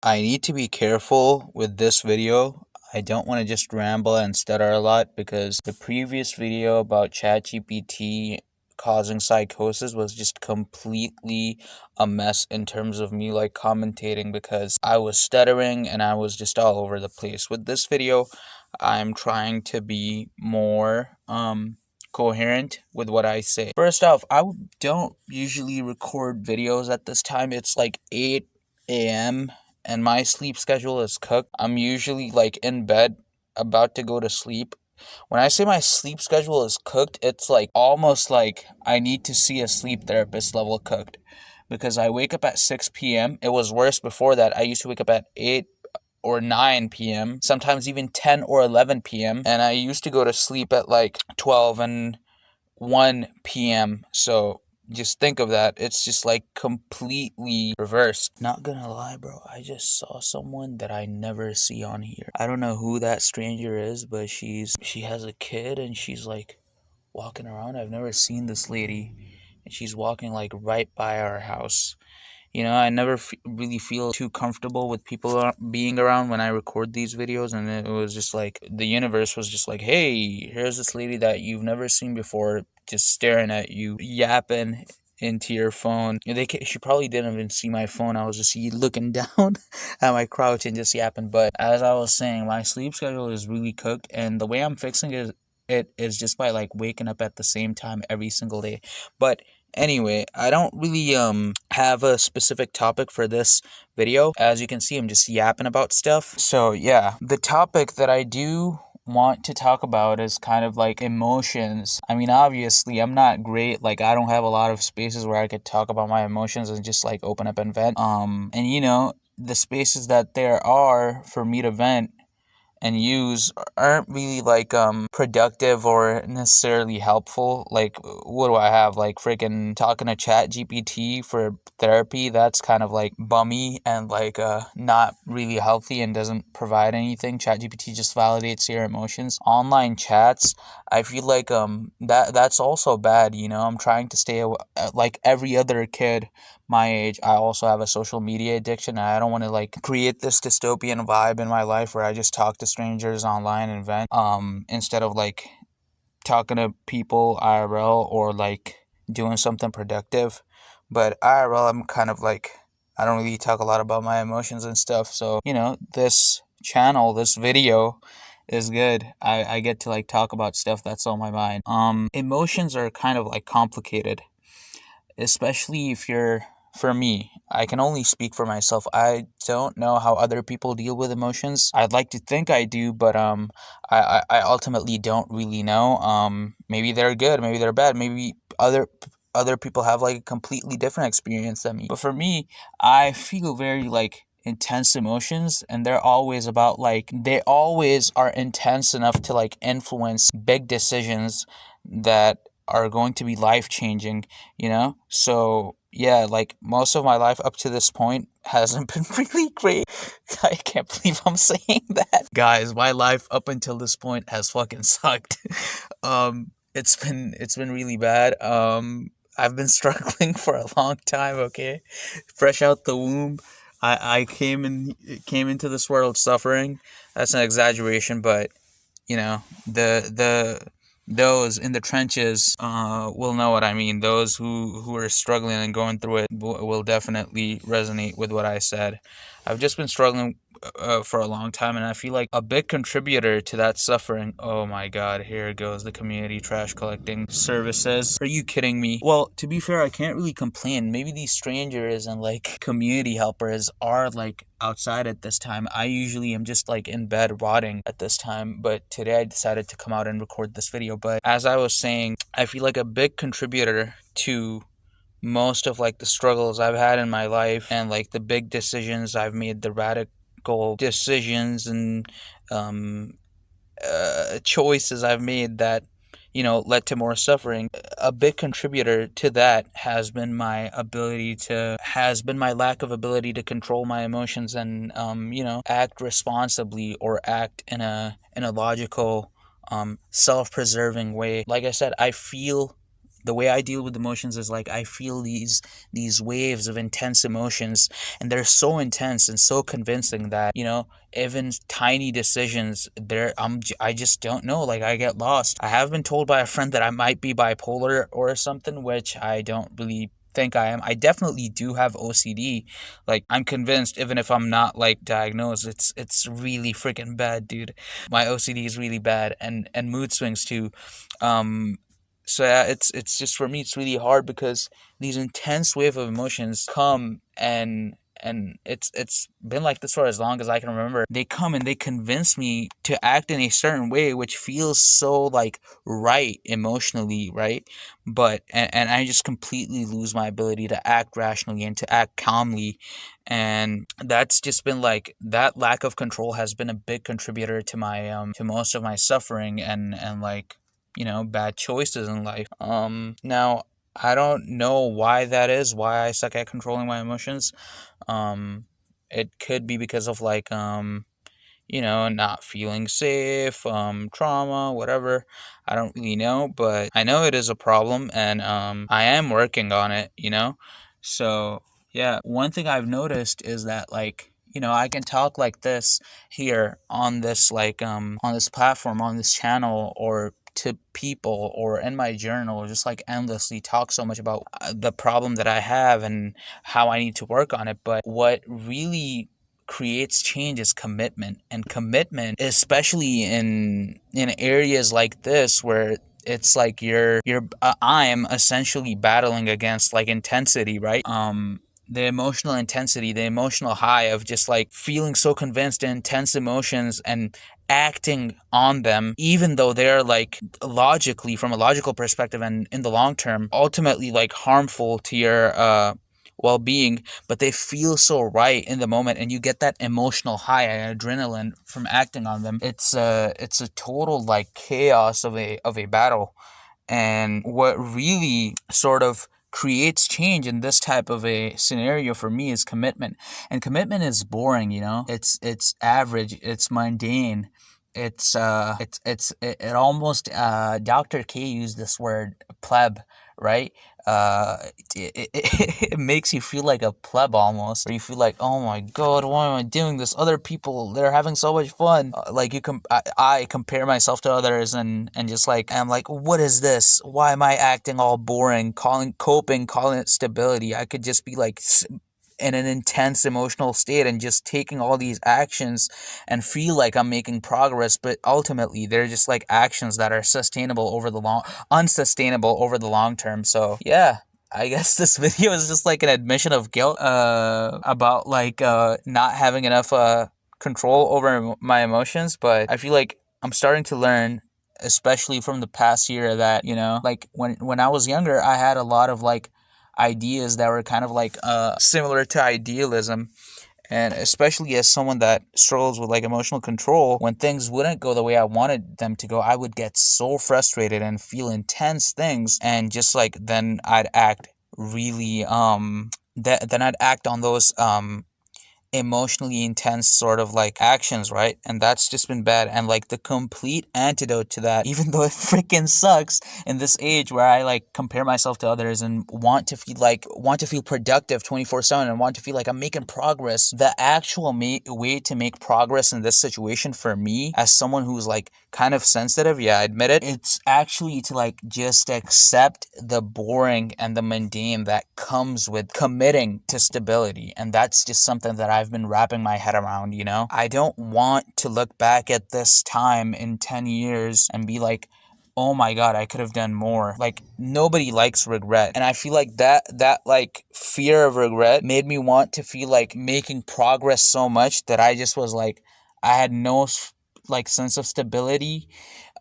I need to be careful with this video. I don't want to just ramble and stutter a lot because the previous video about ChatGPT causing psychosis was just completely a mess in terms of me like commentating because I was stuttering and I was just all over the place. With this video, I'm trying to be more coherent with what I say. First off, don't usually record videos at this time. It's like 8 a.m. and my sleep schedule is cooked. I'm usually like in bed about to go to sleep. When I say my sleep schedule is cooked, it's like almost like I need to see a sleep therapist level cooked because I wake up at 6 p.m. It was worse before that. I used to wake up at 8 or 9 p.m., sometimes even 10 or 11 p.m. And I used to go to sleep at like 12 and 1 p.m. So just think of that. It's just like completely reversed. Not gonna lie, bro. I just saw someone that I never see on here. I don't know who that stranger is, but she has a kid and she's like walking around. I've never seen this lady, and she's walking like right by our house. I never really feel too comfortable with people being around when I record these videos, and it was just like the universe was just like, hey, here's this lady that you've never seen before, just staring at you, yapping into your phone. She probably didn't even see my phone. I was just looking down at my crouch and just yapping. But as I was saying, my sleep schedule is really cooked, and the way I'm fixing it is just by like waking up at the same time every single day. But anyway, I don't really have a specific topic for this video. As you can see, I'm just yapping about stuff. So yeah, the topic that I do want to talk about is kind of like emotions. I mean, obviously, I'm not great. Like, I don't have a lot of spaces where I could talk about my emotions and just like open up and vent. And the spaces that there are for me to vent and use aren't really like productive or necessarily helpful. Like, what do I have? Like freaking talking to Chat GPT for therapy. That's kind of like bummy and like not really healthy and doesn't provide anything. Chat GPT just validates your emotions. Online chats, I feel like that's also bad. I'm trying to stay like every other kid my age. I also have a social media addiction, and I don't want to like create this dystopian vibe in my life where I just talk to strangers online and vent instead of like talking to people IRL or like doing something productive. But IRL, I'm kind of like, I don't really talk a lot about my emotions and stuff. So this channel, this video is good. I get to like talk about stuff that's on my mind. Emotions are kind of like complicated, especially if you're, for me, I can only speak for myself. I don't know how other people deal with emotions. I'd like to think I do, but I ultimately don't really know. Maybe they're good, maybe they're bad, maybe other people have like a completely different experience than me. But for me, I feel very like intense emotions, and they're always about like, they always are intense enough to like influence big decisions that are going to be life changing. So yeah, like most of my life up to this point hasn't been really great. I can't believe I'm saying that, guys. My life up until this point has fucking sucked. It's been really bad. I've been struggling for a long time. Okay, fresh out the womb, I came into this world suffering. That's an exaggeration, but the those in the trenches will know what I mean. Those who are struggling and going through it will definitely resonate with what I said. I've just been struggling for a long time, and I feel like a big contributor to that suffering. Oh my God, here goes the community trash collecting services. Are you kidding me? Well, to be fair, I can't really complain. Maybe these strangers and like community helpers are like outside at this time. I usually am just like in bed rotting at this time, but today I decided to come out and record this video. But as I was saying, I feel like a big contributor to most of like the struggles I've had in my life and like the big decisions I've made, the radical decisions and um choices I've made that led to more suffering. A big contributor to that has been my lack of ability to control my emotions and act responsibly or act in a logical self-preserving way. Like I said, I feel the way I deal with emotions is like I feel these waves of intense emotions, and they're so intense and so convincing that, even tiny decisions there, I just don't know, like I get lost. I have been told by a friend that I might be bipolar or something, which I don't really think I am. I definitely do have OCD. Like, I'm convinced, even if I'm not like diagnosed, it's really freaking bad, dude. My OCD is really bad, and mood swings too. Um so yeah, it's just, for me, it's really hard because these intense wave of emotions come, and it's been like this for as long as I can remember. They come and they convince me to act in a certain way, which feels so like right emotionally, right? And I just completely lose my ability to act rationally and to act calmly. And that's just been like, that lack of control has been a big contributor to my to most of my suffering, and like, bad choices in life. Now, I don't know why that is, why I suck at controlling my emotions. Um, it could be because of like, not feeling safe, trauma, whatever. I don't really know, but I know it is a problem, and I am working on it. So, yeah, one thing I've noticed is that, like, I can talk like this here on this, like, on this platform, on this channel, or to people, or in my journal, or just like endlessly talk so much about the problem that I have and how I need to work on it. But what really creates change is commitment. And commitment, especially in areas like this, where it's like I'm essentially battling against like intensity, right? The emotional intensity, the emotional high of just like feeling so convinced in intense emotions and acting on them, even though they're like logically, from a logical perspective and in the long term, ultimately like harmful to your well-being, but they feel so right in the moment, and you get that emotional high and adrenaline from acting on them. It's a total like chaos of a battle. And what really sort of creates change in this type of a scenario for me is commitment. And commitment is boring, it's average, it's mundane. It almost, Dr. K used this word pleb, right? It makes you feel like a pleb almost, or you feel like, oh my god, why am I doing this? Other people, they're having so much fun. Like, I compare myself to others, and just like, I'm like, what is this? Why am I acting all boring? Calling it stability. I could just be like in an intense emotional state and just taking all these actions and feel like I'm making progress, but ultimately they're just like actions that are unsustainable over the long term. So yeah, I guess this video is just like an admission of guilt about like not having enough control over my emotions. But I feel like I'm starting to learn, especially from the past year, that, like, when I was younger, I had a lot of like ideas that were kind of like similar to idealism. And especially as someone that struggles with like emotional control, when things wouldn't go the way I wanted them to go, I would get so frustrated and feel intense things, and just like then I'd act really then I'd act on those emotionally intense sort of like actions, right? And that's just been bad. And like the complete antidote to that, even though it freaking sucks in this age where I like compare myself to others and want to feel productive 24/7 and want to feel like I'm making progress, the actual way to make progress in this situation for me, as someone who's like kind of sensitive, yeah, I admit it, it's actually to like just accept the boring and the mundane that comes with committing to stability. And that's just something that I've been wrapping my head around. I don't want to look back at this time in 10 years and be like, oh my god, I could have done more. Like, nobody likes regret. And I feel like that like fear of regret made me want to feel like making progress so much that I just was like, I had no like sense of stability.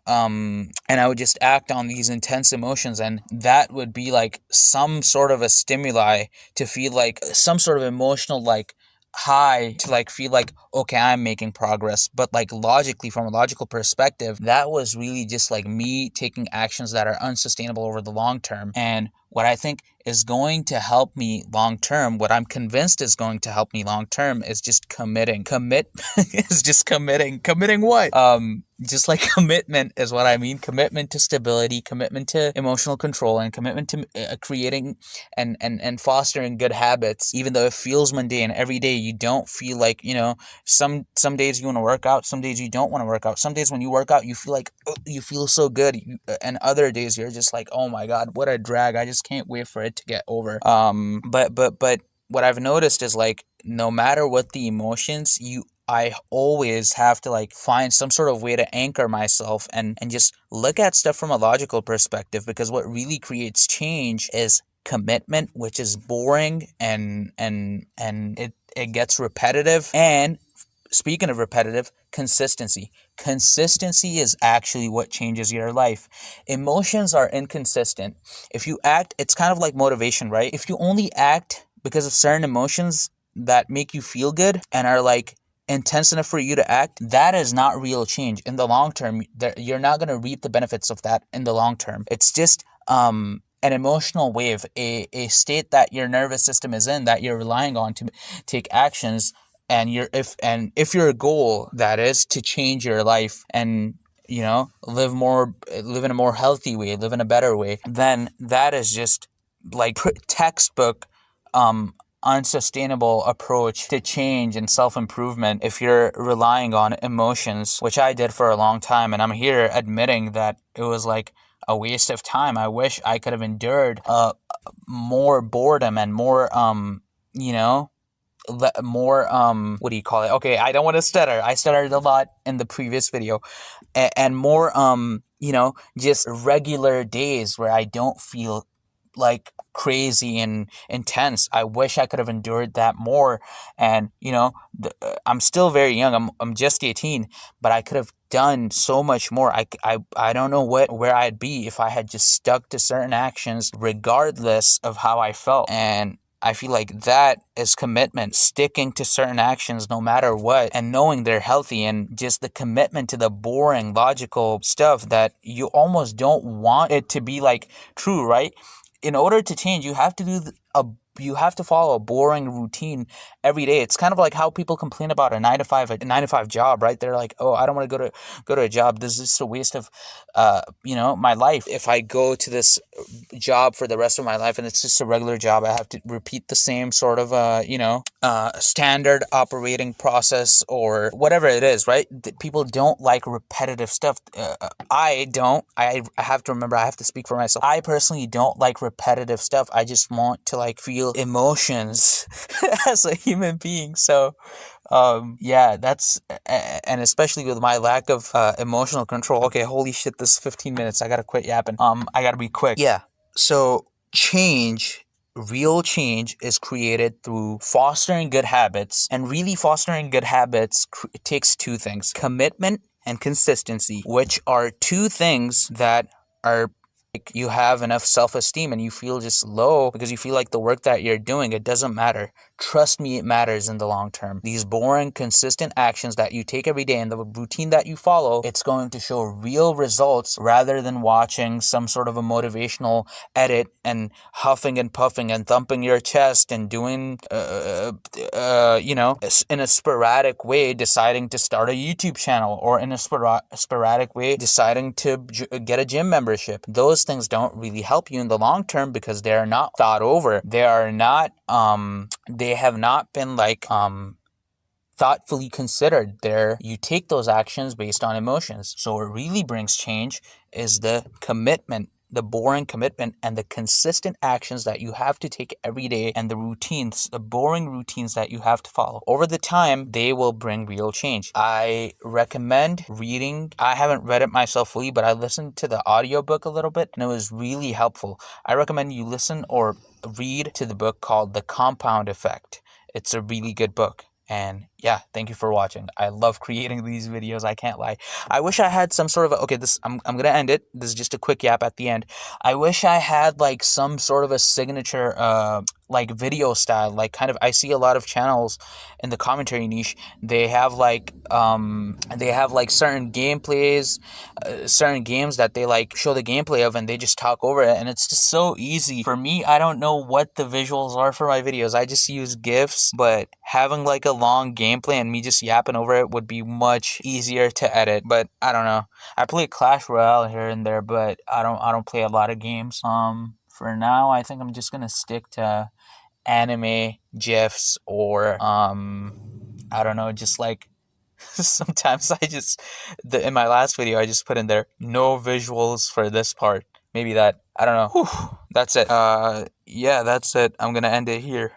And I would just act on these intense emotions, and that would be like some sort of a stimuli to feel like some sort of emotional like high, to like feel like, okay, I'm making progress. But like logically, from a logical perspective, that was really just like me taking actions that are unsustainable over the long term. And what I think is going to help me long term, what I'm convinced is going to help me long term, is just committing. Is just committing what? just like commitment is what I mean. Commitment to stability, commitment to emotional control, and commitment to creating and fostering good habits. Even though it feels mundane every day, you don't feel like, some days you want to work out, some days you don't want to work out. Some days when you work out, you feel like, oh, you feel so good, and other days you're just like, oh my god, what a drag. I just can't wait for it to get over. But what I've noticed is, like, no matter what the emotions, I always have to, like, find some sort of way to anchor myself and just look at stuff from a logical perspective, because what really creates change is commitment, which is boring, and it gets repetitive. And speaking of repetitive, consistency. Consistency is actually what changes your life. Emotions are inconsistent. If you act, it's kind of like motivation, right? If you only act because of certain emotions that make you feel good and are, like, intense enough for you to act, that is not real change. In the long term, you're not going to reap the benefits of that in the long term. It's just an emotional wave, a state that your nervous system is in, that you're relying on to take actions. And if your goal, that is, to change your life and, live in a more healthy way, live in a better way, then that is just like textbook unsustainable approach to change and self-improvement if you're relying on emotions, which I did for a long time. And I'm here admitting that it was like a waste of time. I wish I could have endured more boredom and more more what do you call it? Okay, I don't want to stutter. I stuttered a lot in the previous video. And more just regular days where I don't feel like crazy and intense. I wish I could have endured that more. And I'm still very young. I'm just 18, but I could have done so much more. I don't know where I'd be if I had just stuck to certain actions regardless of how I felt. And I feel like that is commitment, sticking to certain actions no matter what, and knowing they're healthy, and just the commitment to the boring, logical stuff that you almost don't want it to be, like, true, right? In order to change, you have to you have to follow a boring routine every day. It's kind of like how people complain about a 9 to 5 job, right? They're like, oh, I don't want to go to a job. This is just a waste of my life. If I go to this job for the rest of my life and it's just a regular job, I have to repeat the same sort of standard operating process or whatever it is, right? People don't like repetitive stuff. I don't. I have to remember, I have to speak for myself. I personally don't like repetitive stuff. I just want to, like, feel emotions as a human being. So that's, and especially with my lack of emotional control. Okay, holy shit, this is 15 minutes. I gotta quit yapping. I gotta be quick. Yeah. So real change is created through fostering good habits, and really fostering good habits takes two things: commitment and consistency, which are two things that are, like, you have enough self-esteem and you feel just low because you feel like the work that you're doing, it doesn't matter. Trust me, it matters in the long term. These boring, consistent actions that you take every day and the routine that you follow, it's going to show real results rather than watching some sort of a motivational edit and huffing and puffing and thumping your chest and doing, in a sporadic way, deciding to start a YouTube channel, or in a sporadic way, deciding to get a gym membership. Those things don't really help you in the long term because they're not thought over. They are not, they have not been, like, thoughtfully considered. You take those actions based on emotions. So what really brings change is the commitment, the boring commitment, and the consistent actions that you have to take every day, and the boring routines that you have to follow. Over the time, they will bring real change. I recommend reading. I haven't read it myself fully, but I listened to the audiobook a little bit and it was really helpful. I recommend you listen or read to the book called The Compound Effect. It's a really good book. And yeah, thank you for watching. I love creating these videos, I can't lie. I wish I had some sort of I'm gonna end it. This is just a quick yap at the end. I wish I had, like, some sort of a signature like video style. Like, kind of, I see a lot of channels in the commentary niche, they have like certain gameplays, certain games that they, like, show the gameplay of and they just talk over it, and it's just so easy. For me, I don't know what the visuals are for my videos. I just use GIFs, but having, like, a long game gameplay and me just yapping over it would be much easier to edit. But I don't know. I play Clash Royale here and there, but I don't play a lot of games. For now, I think I'm just gonna stick to anime gifs or I don't know, just like sometimes I just in my last video I just put in there no visuals for this part. Maybe that, I don't know. Whew, that's it. Yeah, that's it. I'm gonna end it here.